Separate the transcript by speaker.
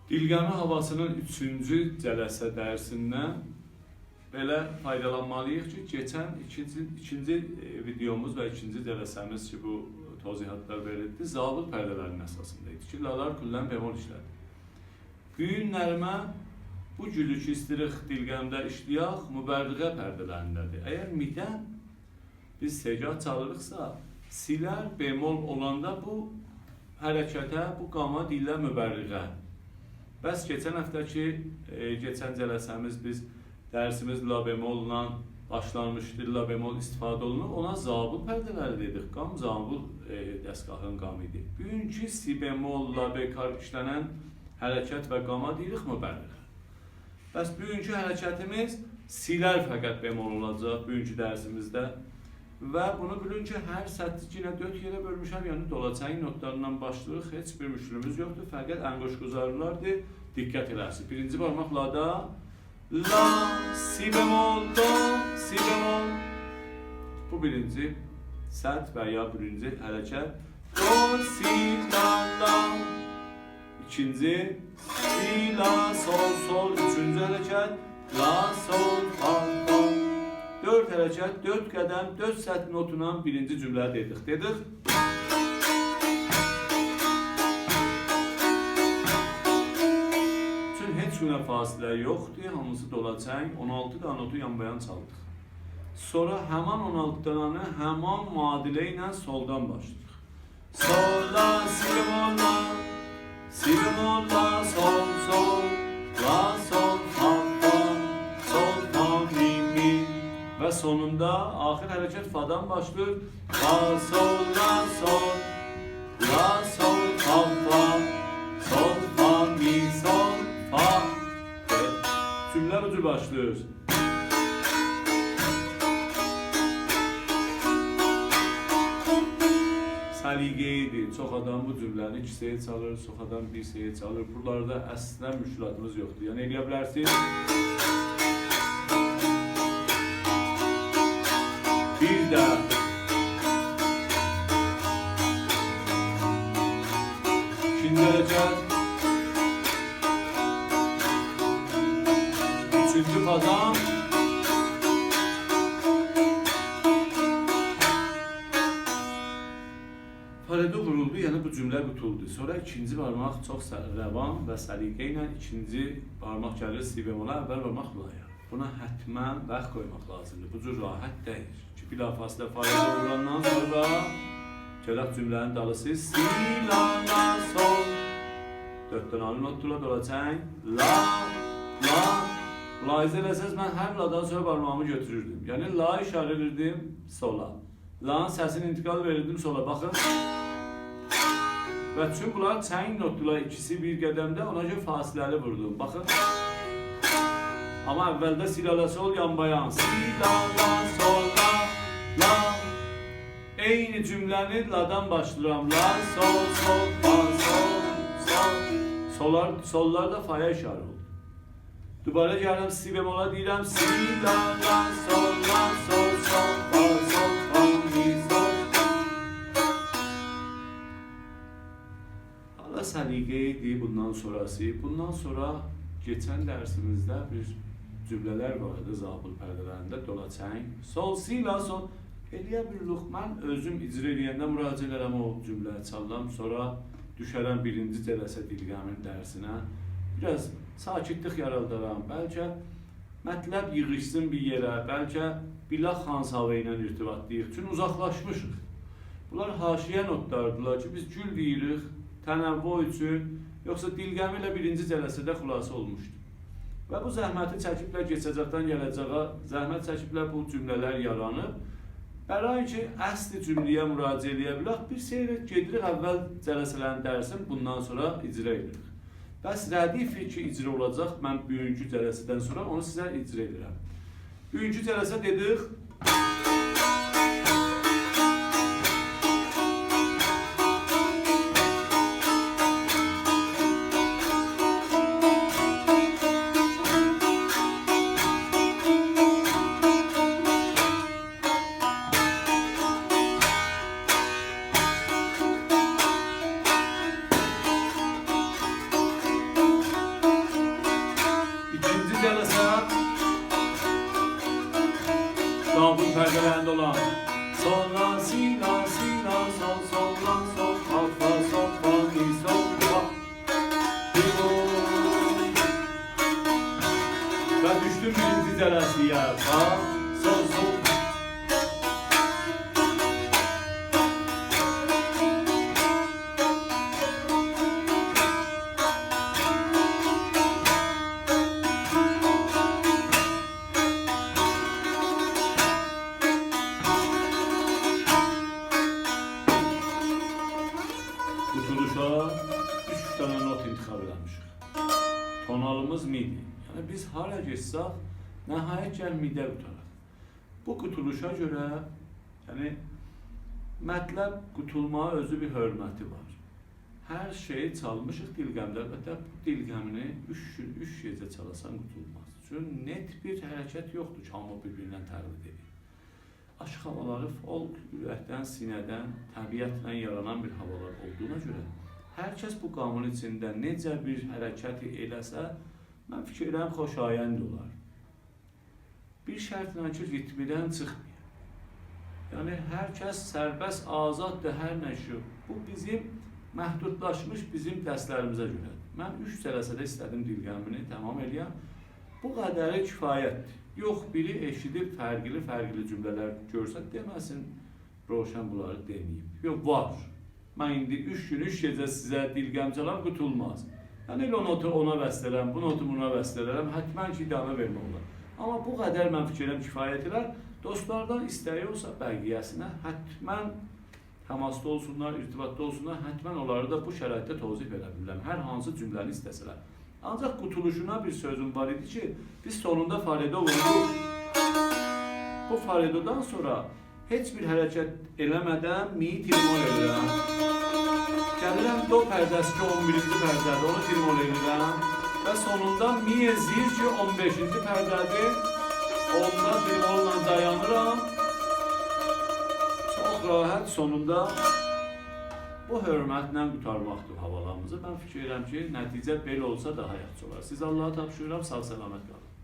Speaker 1: Dilgəmi havasının 3-cü cələsə dərsindən belə faydalanmalıyıq ki, keçən ikinci videomuz və ikinci cələsəmiz ki, bu tozihatlar verildi, zabit pərdələrinin əsasında idi ki, lalar küllən bemol işlədi. Bu günlərimə bu gülük istirix dilgəmdə işləyək mübərriğə pərdələrindədir. Əgər midən biz segah çalırıqsa, silər bemol olanda bu hərəkətə, bu qama deyirlər mübərriğə. Bəs keçən həftəki, keçən cələsəmiz biz dərsimiz la bemolla başlanmışdır, la bemol istifadə olunur. Ona zabit pərdələri dedik, qam zabit dəstgahın qamı idi. Bugünkü si bemol, la bekar işlənən hərəkət və qama deyirik mübərriğə. Bəs bugünkü hərəkətimiz silər fəqət bemol olacaq bugünkü dərsimizdə. Və bunu bilin ki, hər səttik yine 4 yerə bölmüşəm, yəni dolacağın notlarından başlayırıq, heç bir müşkülümüz yoxdur, fəqət ənqoşguzarlardır, diqqət elərsiniz. Birinci barmaq la'da, la, si bemol, do, si bemol. Bu birinci sət və ya birinci hərəkət, do, si, la, la. İkinci, si, la, sol, sol. Üçüncü hərəkət, la, sol, fa, fa. 4 hərəkət, 4 qədəm, 4 sət notuna birinci cümlə dedik. Çünki heç günə fasilə yoxdur, hamısı dolacaq, 16 da notu yanbayan çaldıq. Sonra həman 16 dananı həman müadilə ilə soldan başlayırıq. Sol, la, si bemol, la, si bemol, la, sol, sol, la, sol, fa, fa, sol, fa, mi, mi. Və sonunda axir hərəkət fa'dan başlayır. Fa, sol, la, sol, la, sol, fa, fa, sol, fa, mi, sol, fa. Cümlə ucu başlıyoruz. Səliqeydi. Çox adam bu cümləni 2 seyir çalır, çox adam 1 seyir çalır. Buralarda əslən müşkülatımız yoxdur. Yəni eləyə bilərsiniz. Bir də ikinci hərəkət, üçüncü fa'dan, parede vuruldu, yəni bu cümlə bütuldu. Sonra ikinci barmaq çox rəvan və səliqə ilə ikinci barmaq gəlir si bemola, əvvəl barmaq la'ya. Buna hətmən vaxt qoymaq lazımdır. Bu cür rahat deyil. Ki bilafasılə faidə vurandan sonra gələk cümlənin dalısı si, la, la, sol. 4 dənəli notla dolacaq. La, la. Mülahizə eləsəz, mən hər la'dan sonra barmağımı götürürdüm. Yəni la işarə edirdim sola. La'nın səsini intiqal verirdim sola. Baxın. Və tüm bunlar çəyin notla ikisi bir qədəmdə, ona görə fasiləli vurdum. Baxın. Amma əvvəldə si, la, la, sol, yanbayan. Si, la, la, sol, la, la. Eyni cümləni la'dan başlayıram. La, sol, sol, fa, sol, sol. Sollar da fa'ya işarə oldu. Dubara gələm, si bemola deyirəm. Si, la, la, sol, la, sol, sol, fa, sol, fa, mi, sol. Allah səliqeydi bundan sonrası. Bundan sonra geçən dərsimizdə bir cümlələr vardı zabit pərdələrində dolacaq. Sol, si, la, sol. Eləyə bilirik, mən özüm icra eləyəndə müraciət edirəm o cümləyə çalıram. Sonra düşərəm birinci cələsə dilgəmin dərsinə. Biraz sakitlik yaradaram. Bəlkə mətləb yığışsın bir yerə. Bəlkə bilaq hansavə ilə irtibatlayıq. Çünki uzaqlaşmışıq. Bunlar haşiyə notlardılar ki, biz gül deyirik tənəvvü üçün. Yoxsa dilgəmi ilə birinci cələsədə xülasə olmuşdur. Və bu zəhməti çəkiblər keçəcəkdən gələcəyə, zəhmət çəkiblər bu cümlələr yaranıb. Bərayi ki, əsli cümləyə müraciət edə bilək, bir seyr gedirik əvvəl cələsələrin dərsin, bundan sonra icra edirik. Bəs rədif ki, icra olacaq, mən bugünkü cələsədən sonra onu sizə icra edirəm. Bugünkü cələsə dedik, Asiyə, bax, sol, sol. Qutuluşa 3 dənə not intixab eləmişik. Tonalımız midi. Yəni biz hara geçsək, nəhayət gəl midə qutaraq. Bu qutuluşa görə, yəni mətləb qutulmağa özü bir hörməti var. Hər şeyi çalmışıq dilqəmdə. Əlbəttə bu dilqəmini 3 gün, 3 gecə çalasan qutulmaz. Çünki net bir hərəkət yoxdur ki, hamı bir-birindən təqlid edir. Aşıq havaları folk, ürəkdən, sinədən, təbiətlə yaranan bir havalar olduğuna görə hər kəs bu qanun içində necə bir hərəkət eləsə, mən fikirlərim xoşayənd olar. Bir şərtlə ki, ritmidən çıxmıyor. Yəni, hər kəs sərbəst, azaddır, hər nə şu. Bu bizim məhdudlaşmış bizim dərslərimizə görədir. Mən 3 cələsədə istədim dilqəmini tamam eləyəm. Bu qədəri kifayətdir. Yox, biri eşidib fərqli cümlələr görsə, deməsin, Roşan bunları deməyib. Yox, var. Mən indi 3 gün, 3 gecə sizə dilqəm çalam, qutulmaz. Yəni, o notu ona bəstələrəm, bu notu buna bəstələrəm, hətmən ki, idamə vermə olar. Amma bu qədər mən fikirəm kifayət edər. Dostlardan istəyi olsa bəqiyyəsinə hətmən təmasda olsunlar, irtibatda olsunlar, hətmən onları da bu şəraitdə tozif edə bilirəm. Hər hansı cümləni istəsələr. Ancaq qutuluşuna bir sözüm var idi ki, biz sonunda faredo vurduq. Bu faredodan sonra heç bir hərəkət eləmədən mi trimol edirəm. Gəlirəm do pərdəsi ki, 11-ci pərdədir, onu trimol edirəm. Və sonunda mi zir ki, 15-ci pərdədir. Onda trimolla dayanıram. Çox rahat sonunda bu hörmətlə qutarmaqdır havalarımızı. Mən fikir edirəm ki, nəticə belə olsa daha yaxşı olar. Siz Allah'a tapşırıram, sağ-salamat qalın.